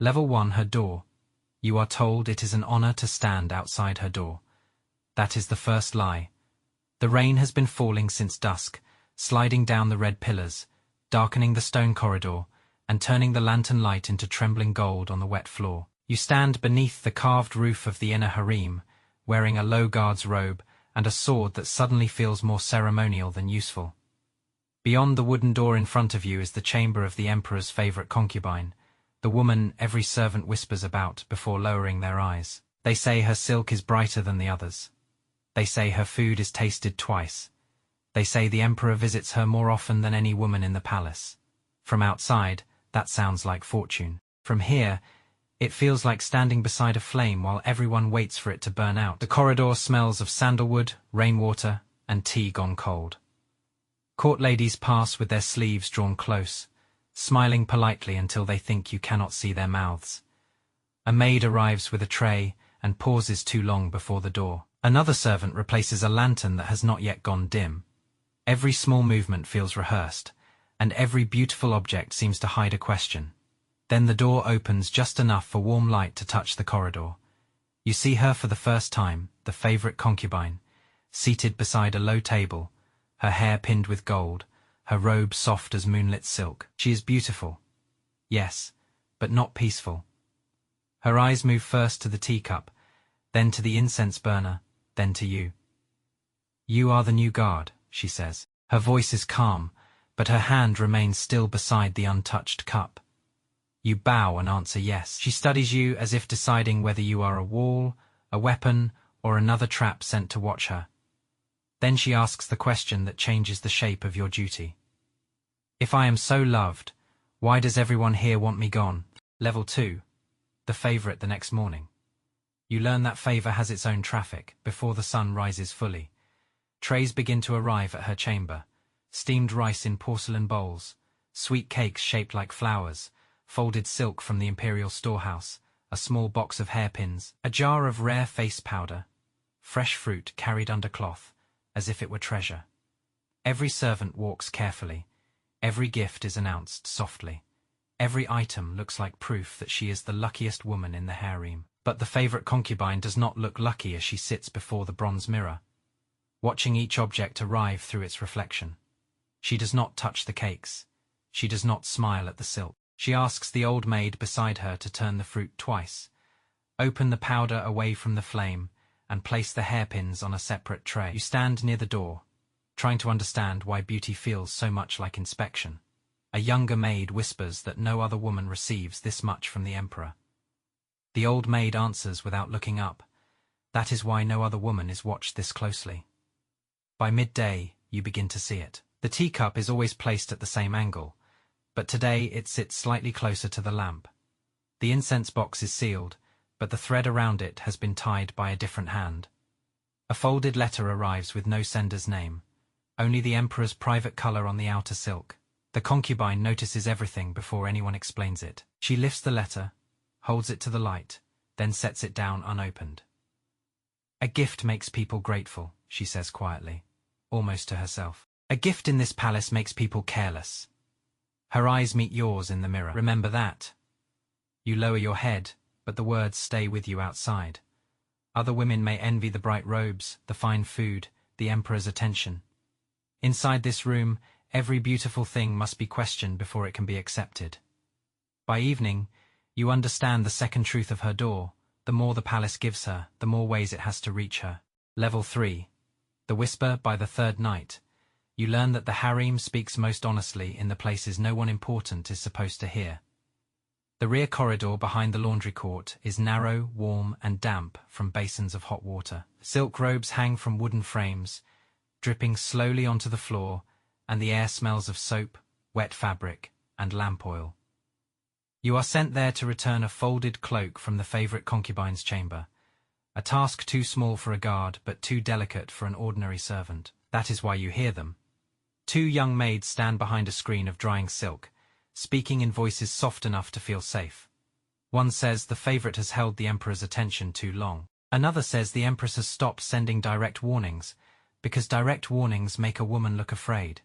Level 1, her door. You are told it is an honor to stand outside her door. That is the first lie. The rain has been falling since dusk, sliding down the red pillars, darkening the stone corridor, and turning the lantern light into trembling gold on the wet floor. You stand beneath the carved roof of the inner harem, wearing a low guard's robe and a sword that suddenly feels more ceremonial than useful. Beyond the wooden door in front of you is the chamber of the emperor's favorite concubine, the woman every servant whispers about before lowering their eyes. They say her silk is brighter than the others. They say her food is tasted twice. They say the emperor visits her more often than any woman in the palace. From outside, that sounds like fortune. From here, it feels like standing beside a flame while everyone waits for it to burn out. The corridor smells of sandalwood, rainwater, and tea gone cold. Court ladies pass with their sleeves drawn close, smiling politely until they think you cannot see their mouths. A maid arrives with a tray and pauses too long before the door. Another servant replaces a lantern that has not yet gone dim. Every small movement feels rehearsed, and every beautiful object seems to hide a question. Then the door opens just enough for warm light to touch the corridor. You see her for the first time, the favorite concubine, seated beside a low table, her hair pinned with gold, her robe soft as moonlit silk. She is beautiful. Yes, but not peaceful. Her eyes move first to the teacup, then to the incense burner, then to you. You are the new guard, she says. Her voice is calm, but her hand remains still beside the untouched cup. You bow and answer yes. She studies you as if deciding whether you are a wall, a weapon, or another trap sent to watch her. Then she asks the question that changes the shape of your duty. If I am so loved, why does everyone here want me gone? Level 2. The favorite the next morning. You learn that favor has its own traffic before the sun rises fully. Trays begin to arrive at her chamber. Steamed rice in porcelain bowls, sweet cakes shaped like flowers, folded silk from the imperial storehouse, a small box of hairpins, a jar of rare face powder, fresh fruit carried under cloth, as if it were treasure. Every servant walks carefully. Every gift is announced softly. Every item looks like proof that she is the luckiest woman in the harem. But the favorite concubine does not look lucky as she sits before the bronze mirror, watching each object arrive through its reflection. She does not touch the cakes. She does not smile at the silk. She asks the old maid beside her to turn the fruit twice, open the powder away from the flame, and place the hairpins on a separate tray. You stand near the door, trying to understand why beauty feels so much like inspection. A younger maid whispers that no other woman receives this much from the emperor. The old maid answers without looking up. That is why no other woman is watched this closely. By midday, you begin to see it. The teacup is always placed at the same angle, but today it sits slightly closer to the lamp. The incense box is sealed, but the thread around it has been tied by a different hand. A folded letter arrives with no sender's name, only the emperor's private color on the outer silk. The concubine notices everything before anyone explains it. She lifts the letter, holds it to the light, then sets it down unopened. A gift makes people grateful, she says quietly, almost to herself. A gift in this palace makes people careless. Her eyes meet yours in the mirror. Remember that. You lower your head, but the words stay with you outside. Other women may envy the bright robes, the fine food, the emperor's attention. Inside this room, every beautiful thing must be questioned before it can be accepted. By evening, you understand the second truth of her door. The more the palace gives her, the more ways it has to reach her. Level 3. The whisper by the third night. You learn that the harem speaks most honestly in the places no one important is supposed to hear. The rear corridor behind the laundry court is narrow, warm, and damp from basins of hot water. Silk robes hang from wooden frames, dripping slowly onto the floor, and the air smells of soap, wet fabric, and lamp oil. You are sent there to return a folded cloak from the favorite concubine's chamber, a task too small for a guard but too delicate for an ordinary servant. That is why you hear them. Two young maids stand behind a screen of drying silk, speaking in voices soft enough to feel safe. One says the favorite has held the emperor's attention too long. Another says the empress has stopped sending direct warnings, because direct warnings make a woman look afraid.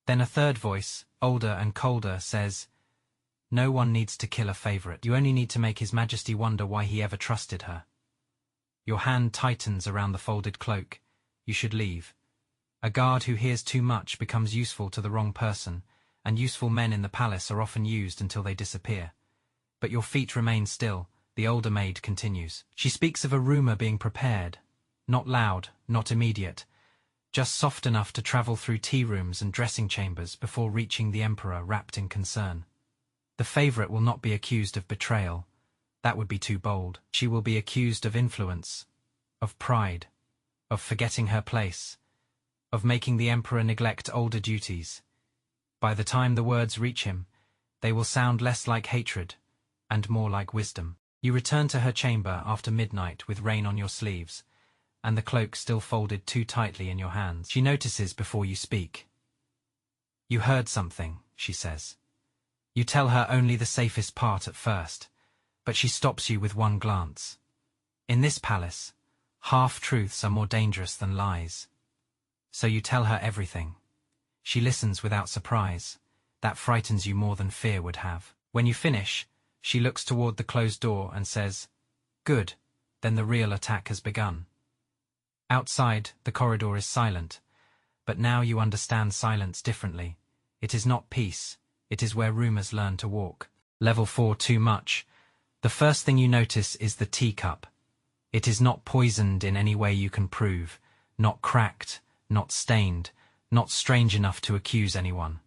Then a third voice, older and colder, says, No one needs to kill a favorite. You only need to make His Majesty wonder why he ever trusted her. Your hand tightens around the folded cloak. You should leave. A guard who hears too much becomes useful to the wrong person, and useful men in the palace are often used until they disappear. But your feet remain still. The older maid continues. She speaks of a rumor being prepared. Not loud, not immediate. Just soft enough to travel through tea rooms and dressing chambers before reaching the emperor wrapped in concern. The favorite will not be accused of betrayal. That would be too bold. She will be accused of influence, of pride, of forgetting her place, of making the emperor neglect older duties. By the time the words reach him, they will sound less like hatred and more like wisdom. You return to her chamber after midnight with rain on your sleeves, and the cloak still folded too tightly in your hands. She notices before you speak. You heard something, she says. You tell her only the safest part at first, but she stops you with one glance. In this palace, half-truths are more dangerous than lies. So you tell her everything. She listens without surprise. That frightens you more than fear would have. When you finish, she looks toward the closed door and says, "Good, then the real attack has begun." Outside, the corridor is silent, but now you understand silence differently. It is not peace, it is where rumors learn to walk. Level 4, too much. The first thing you notice is the teacup. It is not poisoned in any way you can prove, not cracked, not stained, not strange enough to accuse anyone.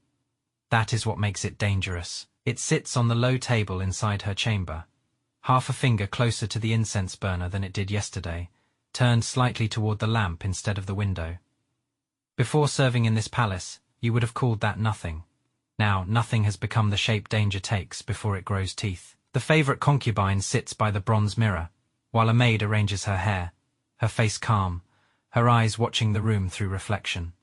That is what makes it dangerous. It sits on the low table inside her chamber, half a finger closer to the incense burner than it did yesterday, turned slightly toward the lamp instead of the window. Before serving in this palace, you would have called that nothing. Now, nothing has become the shape danger takes before it grows teeth. The favorite concubine sits by the bronze mirror, while a maid arranges her hair, her face calm, her eyes watching the room through reflection.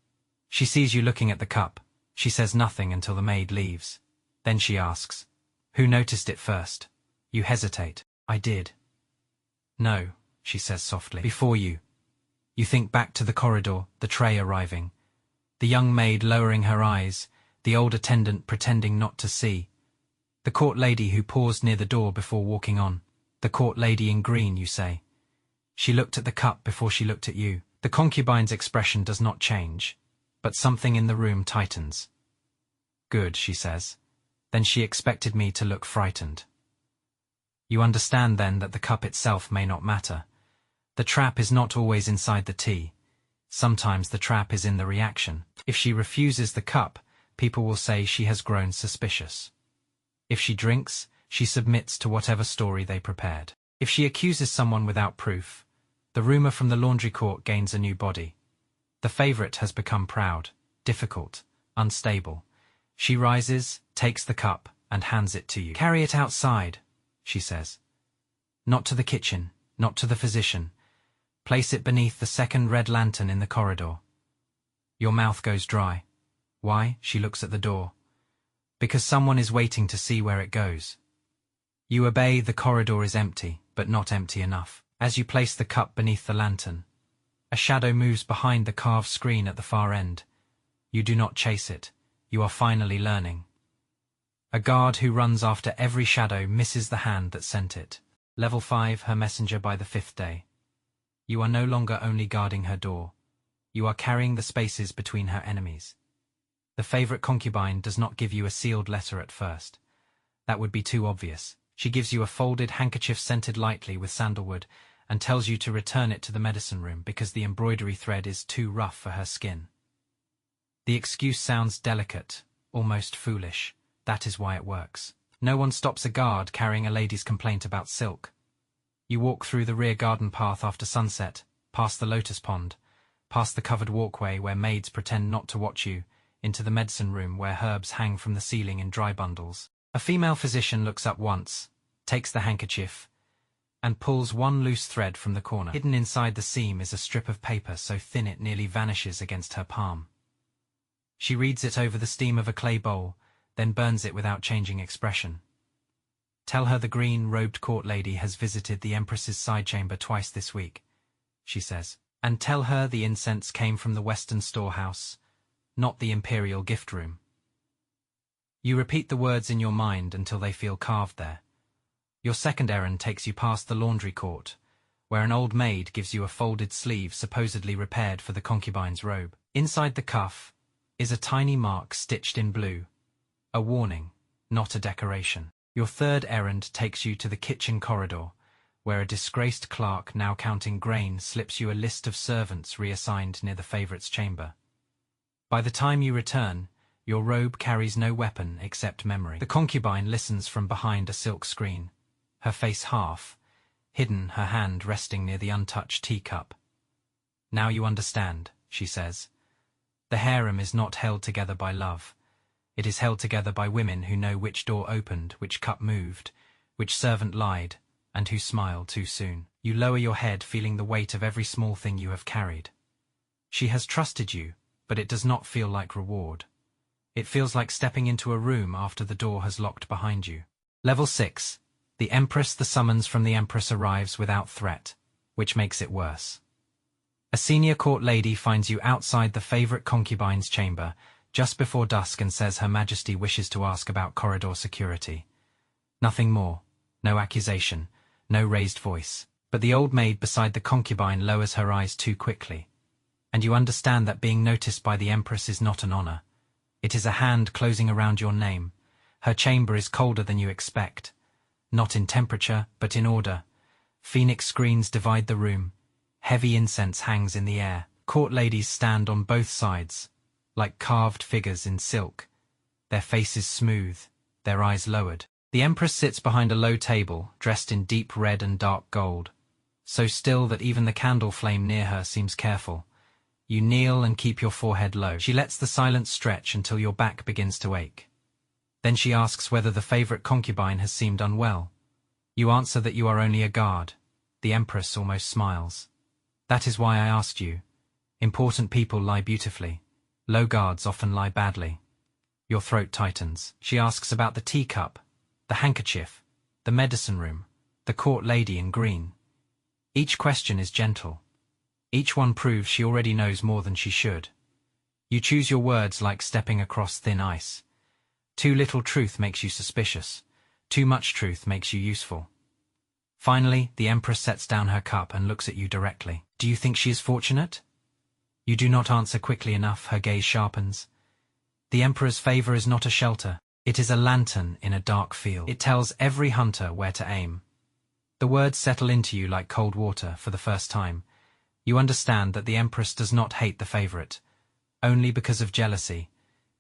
She sees you looking at the cup. She says nothing until the maid leaves. Then she asks, "Who noticed it first?" You hesitate. "I did." "No," she says softly. "Before you." You think back to the corridor, the tray arriving, the young maid lowering her eyes, the old attendant pretending not to see, the court lady who paused near the door before walking on. The court lady in green, you say. She looked at the cup before she looked at you. The concubine's expression does not change, but something in the room tightens. "Good," she says. Then she expected me to look frightened. You understand then that the cup itself may not matter. The trap is not always inside the tea. Sometimes the trap is in the reaction. If she refuses the cup, people will say she has grown suspicious. If she drinks, she submits to whatever story they prepared. If she accuses someone without proof, the rumor from the laundry court gains a new body. The favorite has become proud, difficult, unstable. She rises, takes the cup, and hands it to you. "Carry it outside," she says. "Not to the kitchen, not to the physician. Place it beneath the second red lantern in the corridor." Your mouth goes dry. Why? She looks at the door. Because someone is waiting to see where it goes. You obey. The corridor is empty, but not empty enough. As you place the cup beneath the lantern, a shadow moves behind the carved screen at the far end. You do not chase it. You are finally learning. A guard who runs after every shadow misses the hand that sent it. Level 5, her messenger by the 5th day. You are no longer only guarding her door. You are carrying the spaces between her enemies. The favorite concubine does not give you a sealed letter at first. That would be too obvious. She gives you a folded handkerchief scented lightly with sandalwood and tells you to return it to the medicine room because the embroidery thread is too rough for her skin. The excuse sounds delicate, almost foolish. That is why it works. No one stops a guard carrying a lady's complaint about silk. You walk through the rear garden path after sunset, past the lotus pond, past the covered walkway where maids pretend not to watch you, into the medicine room where herbs hang from the ceiling in dry bundles. A female physician looks up once, takes the handkerchief, and pulls one loose thread from the corner. Hidden inside the seam is a strip of paper so thin it nearly vanishes against her palm. She reads it over the steam of a clay bowl, then burns it without changing expression. "Tell her the green-robed court lady has visited the Empress's side chamber twice this week," she says. "And tell her the incense came from the western storehouse, not the imperial gift room." You repeat the words in your mind until they feel carved there. Your second errand takes you past the laundry court, where an old maid gives you a folded sleeve supposedly repaired for the concubine's robe. Inside the cuff is a tiny mark stitched in blue, a warning, not a decoration. Your third errand takes you to the kitchen corridor, where a disgraced clerk now counting grain slips you a list of servants reassigned near the favorite's chamber. By the time you return, your robe carries no weapon except memory. The concubine listens from behind a silk screen, her face half hidden, her hand resting near the untouched teacup. Now you understand, she says. The harem is not held together by love. It is held together by women who know which door opened, which cup moved, which servant lied, and who smiled too soon. You lower your head, feeling the weight of every small thing you have carried. She has trusted you, but it does not feel like reward. It feels like stepping into a room after the door has locked behind you. Level 6. The Empress. The summons from the Empress arrives without threat, which makes it worse. A senior court lady finds you outside the favorite concubine's chamber just before dusk and says Her Majesty wishes to ask about corridor security. Nothing more, no accusation, no raised voice. But the old maid beside the concubine lowers her eyes too quickly, and you understand that being noticed by the Empress is not an honor. It is a hand closing around your name. Her chamber is colder than you expect. Not in temperature, but in order. Phoenix screens divide the room. Heavy incense hangs in the air. Court ladies stand on both sides, like carved figures in silk. Their faces smooth, their eyes lowered. The Empress sits behind a low table, dressed in deep red and dark gold, so still that even the candle flame near her seems careful. You kneel and keep your forehead low. She lets the silence stretch until your back begins to ache. Then she asks whether the favorite concubine has seemed unwell. You answer that you are only a guard. The Empress almost smiles. That is why I asked you. Important people lie beautifully. Low guards often lie badly. Your throat tightens. She asks about the teacup, the handkerchief, the medicine room, the court lady in green. Each question is gentle. Each one proves she already knows more than she should. You choose your words like stepping across thin ice. Too little truth makes you suspicious. Too much truth makes you useful. Finally, the Empress sets down her cup and looks at you directly. Do you think she is fortunate? You do not answer quickly enough. Her gaze sharpens. The Emperor's favor is not a shelter. It is a lantern in a dark field. It tells every hunter where to aim. The words settle into you like cold water for the first time. You understand that the Empress does not hate the favorite, only because of jealousy.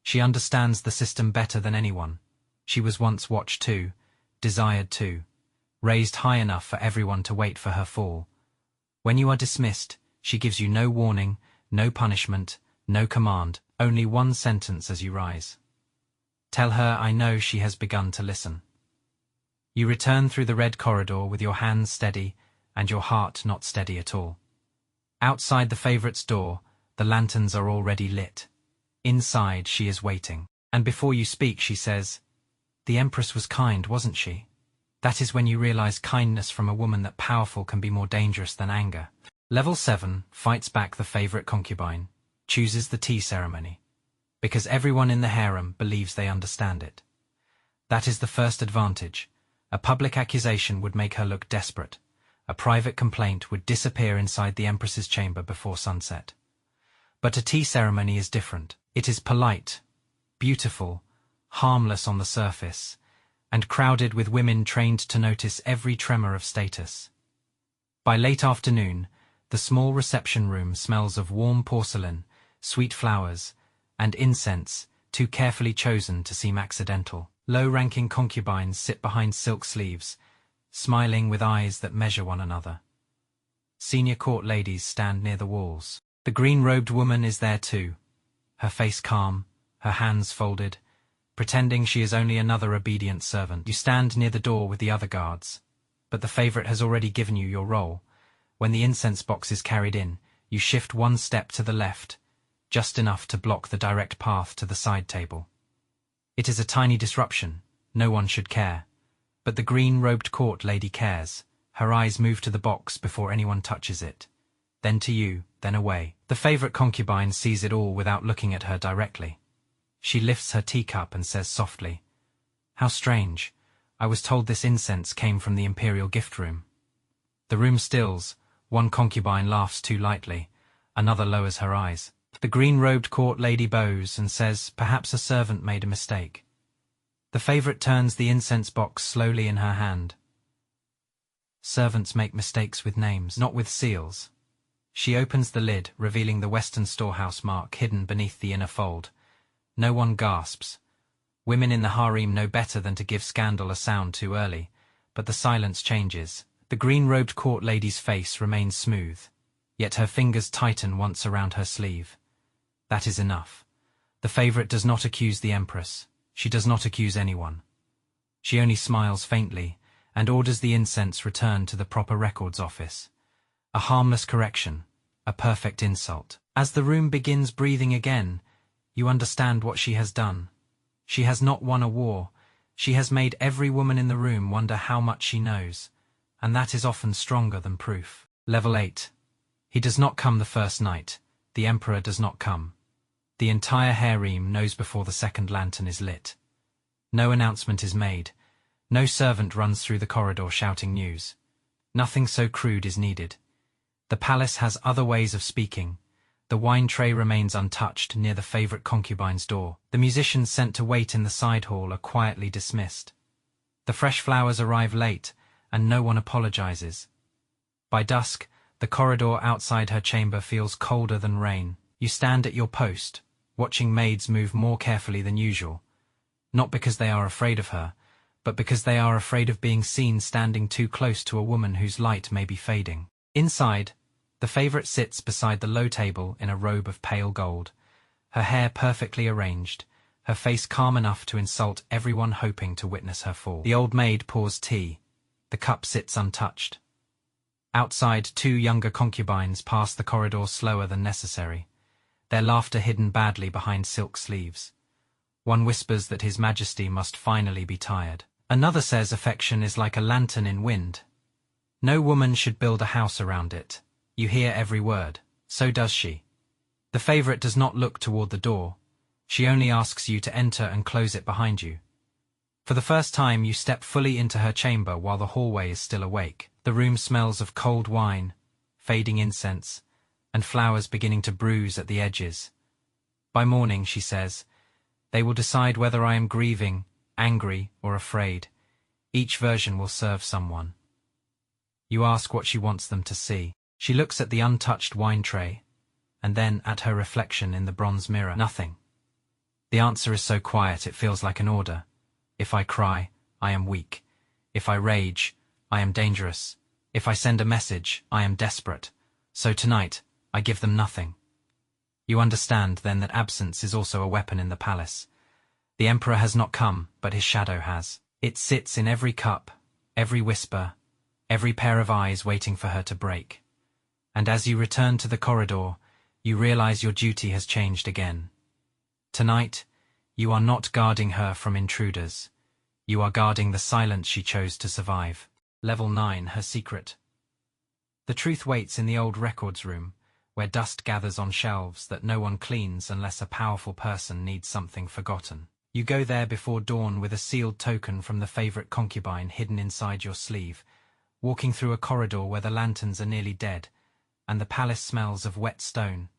She understands the system better than anyone. She was once watched too, desired too, raised high enough for everyone to wait for her fall. When you are dismissed, she gives you no warning, no punishment, no command, only one sentence as you rise. Tell her I know. She has begun to listen. You return through the red corridor with your hands steady and your heart not steady at all. Outside the favorite's door, the lanterns are already lit. Inside, she is waiting. And before you speak, she says, "The Empress was kind, wasn't she?" That is when you realize kindness from a woman that powerful can be more dangerous than anger. Level 7 fights back the favorite concubine, chooses the tea ceremony, because everyone in the harem believes they understand it. That is the first advantage. A public accusation would make her look desperate. A private complaint would disappear inside the Empress's chamber before sunset. But a tea ceremony is different. It is polite, beautiful, harmless on the surface, and crowded with women trained to notice every tremor of status. By late afternoon, the small reception room smells of warm porcelain, sweet flowers, and incense, too carefully chosen to seem accidental. Low-ranking concubines sit behind silk sleeves, smiling with eyes that measure one another. Senior court ladies stand near the walls. The green-robed woman is there too, her face calm, her hands folded, pretending she is only another obedient servant. You stand near the door with the other guards, but the favorite has already given you your role. When the incense box is carried in, you shift one step to the left, just enough to block the direct path to the side table. It is a tiny disruption, no one should care, but the green-robed court lady cares. Her eyes move to the box before anyone touches it, then to you, then away. The favorite concubine sees it all without looking at her directly. She lifts her teacup and says softly, "How strange. I was told this incense came from the imperial gift room." The room stills. One concubine laughs too lightly. Another lowers her eyes. The green-robed court lady bows and says perhaps a servant made a mistake. The favorite turns the incense box slowly in her hand. Servants make mistakes with names, not with seals. She opens the lid, revealing the Western storehouse mark hidden beneath the inner fold. No one gasps. Women in the harem know better than to give scandal a sound too early, but the silence changes. The green-robed court lady's face remains smooth, yet her fingers tighten once around her sleeve. That is enough. The favorite does not accuse the Empress. She does not accuse anyone. She only smiles faintly and orders the incense returned to the proper records office. A harmless correction, a perfect insult. As the room begins breathing again, you understand what she has done. She has not won a war. She has made every woman in the room wonder how much she knows, and that is often stronger than proof. Level 8. He does not come the first night. The Emperor does not come. The entire harem knows before the second lantern is lit. No announcement is made. No servant runs through the corridor shouting news. Nothing so crude is needed. The palace has other ways of speaking. The wine tray remains untouched near the favorite concubine's door. The musicians sent to wait in the side hall are quietly dismissed. The fresh flowers arrive late, and no one apologizes. By dusk, the corridor outside her chamber feels colder than rain. You stand at your post, watching maids move more carefully than usual. Not because they are afraid of her, but because they are afraid of being seen standing too close to a woman whose light may be fading. Inside, the favorite sits beside the low table in a robe of pale gold, her hair perfectly arranged, her face calm enough to insult everyone hoping to witness her fall. The old maid pours tea. The cup sits untouched. Outside, 2 younger concubines pass the corridor slower than necessary, their laughter hidden badly behind silk sleeves. One whispers that His Majesty must finally be tired. Another says affection is like a lantern in wind. No woman should build a house around it. You hear every word. So does she. The favorite does not look toward the door. She only asks you to enter and close it behind you. For the first time, you step fully into her chamber while the hallway is still awake. The room smells of cold wine, fading incense, and flowers beginning to bruise at the edges. By morning, she says, they will decide whether I am grieving, angry, or afraid. Each version will serve someone. You ask what she wants them to see. She looks at the untouched wine tray, and then at her reflection in the bronze mirror. Nothing. The answer is so quiet it feels like an order. If I cry, I am weak. If I rage, I am dangerous. If I send a message, I am desperate. So tonight, I give them nothing. You understand, then, that absence is also a weapon in the palace. The Emperor has not come, but his shadow has. It sits in every cup, every whisper, every pair of eyes waiting for her to break. And as you return to the corridor, you realize your duty has changed again. Tonight, you are not guarding her from intruders. You are guarding the silence she chose to survive. Level 9, her secret. The truth waits in the old records room, where dust gathers on shelves that no one cleans unless a powerful person needs something forgotten. You go there before dawn with a sealed token from the favorite concubine hidden inside your sleeve, walking through a corridor where the lanterns are nearly dead, and the palace smells of wet stone,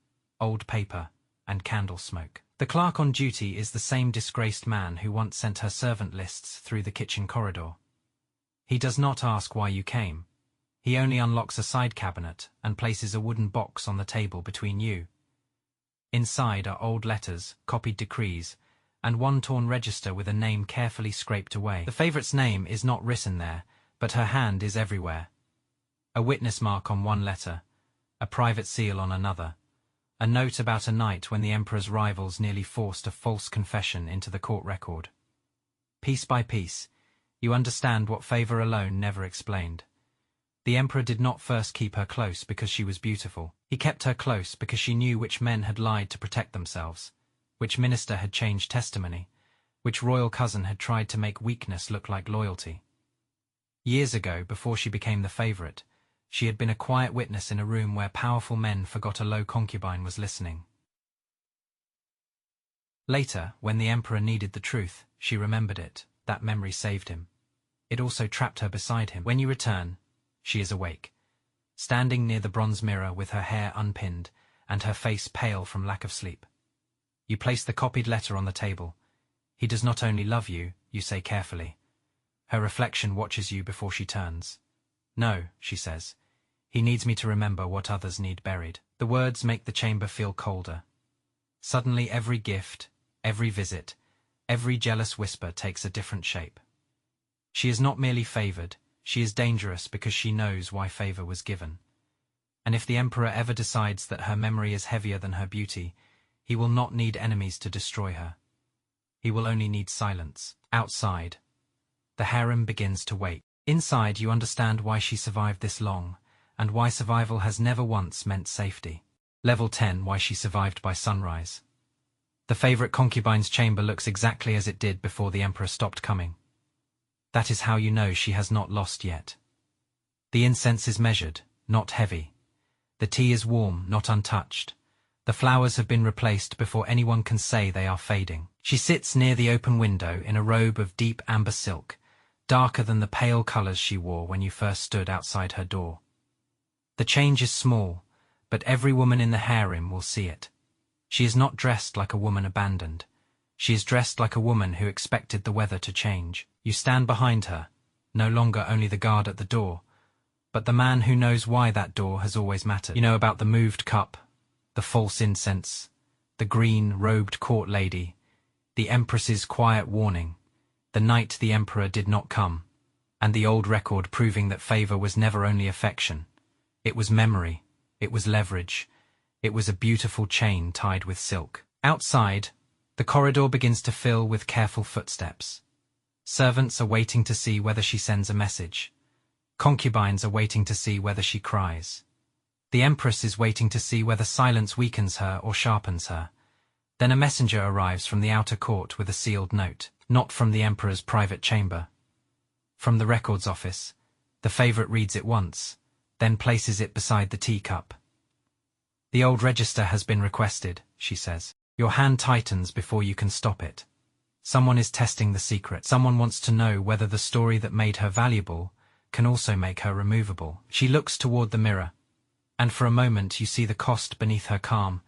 old paper, and candle smoke. The clerk on duty is the same disgraced man who once sent her servant lists through the kitchen corridor. He does not ask why you came. He only unlocks a side cabinet and places a wooden box on the table between you. Inside are old letters, copied decrees, and one torn register with a name carefully scraped away. The favorite's name is not written there, but her hand is everywhere. A witness mark on one letter, a private seal on another, a note about a night when the Emperor's rivals nearly forced a false confession into the court record. Piece by piece, you understand what favor alone never explained. The Emperor did not first keep her close because she was beautiful. He kept her close because she knew which men had lied to protect themselves, which minister had changed testimony, which royal cousin had tried to make weakness look like loyalty. Years ago, before she became the favorite, she had been a quiet witness in a room where powerful men forgot a low concubine was listening. Later, when the emperor needed the truth, she remembered it. That memory saved him. It also trapped her beside him. When you return, she is awake, standing near the bronze mirror with her hair unpinned and her face pale from lack of sleep. You place the copied letter on the table. He does not only love you, you say carefully. Her reflection watches you before she turns. No, she says. He needs me to remember what others need buried. The words make the chamber feel colder. Suddenly every gift, every visit, every jealous whisper takes a different shape. She is not merely favored, she is dangerous because she knows why favor was given. And if the emperor ever decides that her memory is heavier than her beauty, he will not need enemies to destroy her. He will only need silence. Outside, the harem begins to wake. Inside, you understand why she survived this long, and why survival has never once meant safety. Level 10, why she survived by sunrise. The favorite concubine's chamber looks exactly as it did before the emperor stopped coming. That is how you know she has not lost yet. The incense is measured, not heavy. The tea is warm, not untouched. The flowers have been replaced before anyone can say they are fading. She sits near the open window in a robe of deep amber silk, darker than the pale colors she wore when you first stood outside her door. The change is small, but every woman in the harem will see it. She is not dressed like a woman abandoned. She is dressed like a woman who expected the weather to change. You stand behind her, no longer only the guard at the door, but the man who knows why that door has always mattered. You know about the moved cup, the false incense, the green-robed court lady, the Empress's quiet warning, the night the emperor did not come, and the old record proving that favor was never only affection. It was memory, it was leverage, it was a beautiful chain tied with silk. Outside, the corridor begins to fill with careful footsteps. Servants are waiting to see whether she sends a message. Concubines are waiting to see whether she cries. The Empress is waiting to see whether silence weakens her or sharpens her. Then a messenger arrives from the outer court with a sealed note, not from the Emperor's private chamber. From the records office, the favorite reads it once, then places it beside the teacup. The old register has been requested, she says. Your hand tightens before you can stop it. Someone is testing the secret. Someone wants to know whether the story that made her valuable can also make her removable. She looks toward the mirror, and for a moment you see the cost beneath her calm.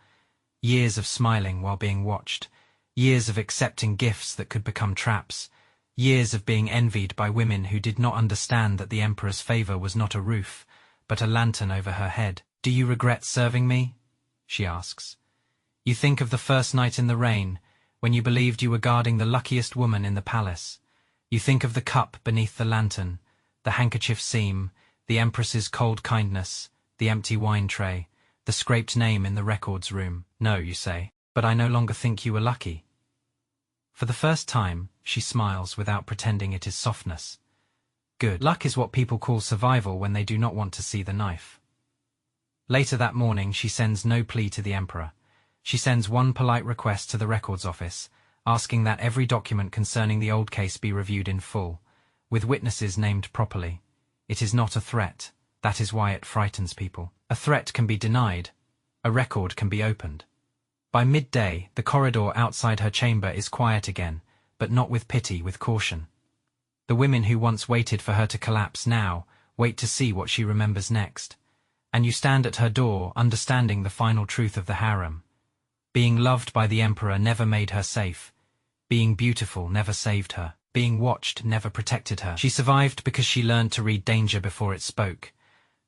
Years of smiling while being watched, years of accepting gifts that could become traps, years of being envied by women who did not understand that the emperor's favor was not a roof, but a lantern over her head. Do you regret serving me? She asks. You think of the first night in the rain, when you believed you were guarding the luckiest woman in the palace. You think of the cup beneath the lantern, the handkerchief seam, the Empress's cold kindness, the empty wine tray, the scraped name in the records room. No, you say, but I no longer think you were lucky. For the first time, she smiles without pretending it is softness. Good. Luck is what people call survival when they do not want to see the knife. Later that morning, she sends no plea to the emperor. She sends one polite request to the records office, asking that every document concerning the old case be reviewed in full, with witnesses named properly. It is not a threat. That is why it frightens people. A threat can be denied. A record can be opened. By midday, the corridor outside her chamber is quiet again, but not with pity, with caution. The women who once waited for her to collapse now wait to see what she remembers next. And you stand at her door, understanding the final truth of the harem. Being loved by the emperor never made her safe. Being beautiful never saved her. Being watched never protected her. She survived because she learned to read danger before it spoke,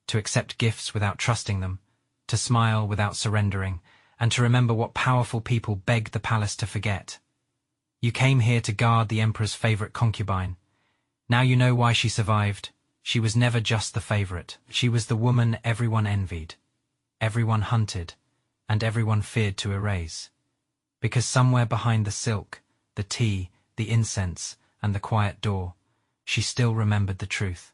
to accept gifts without trusting them, to smile without surrendering, and to remember what powerful people begged the palace to forget. You came here to guard the emperor's favorite concubine. Now you know why she survived. She was never just the favorite. She was the woman everyone envied, everyone hunted, and everyone feared to erase. Because somewhere behind the silk, the tea, the incense, and the quiet door, she still remembered the truth.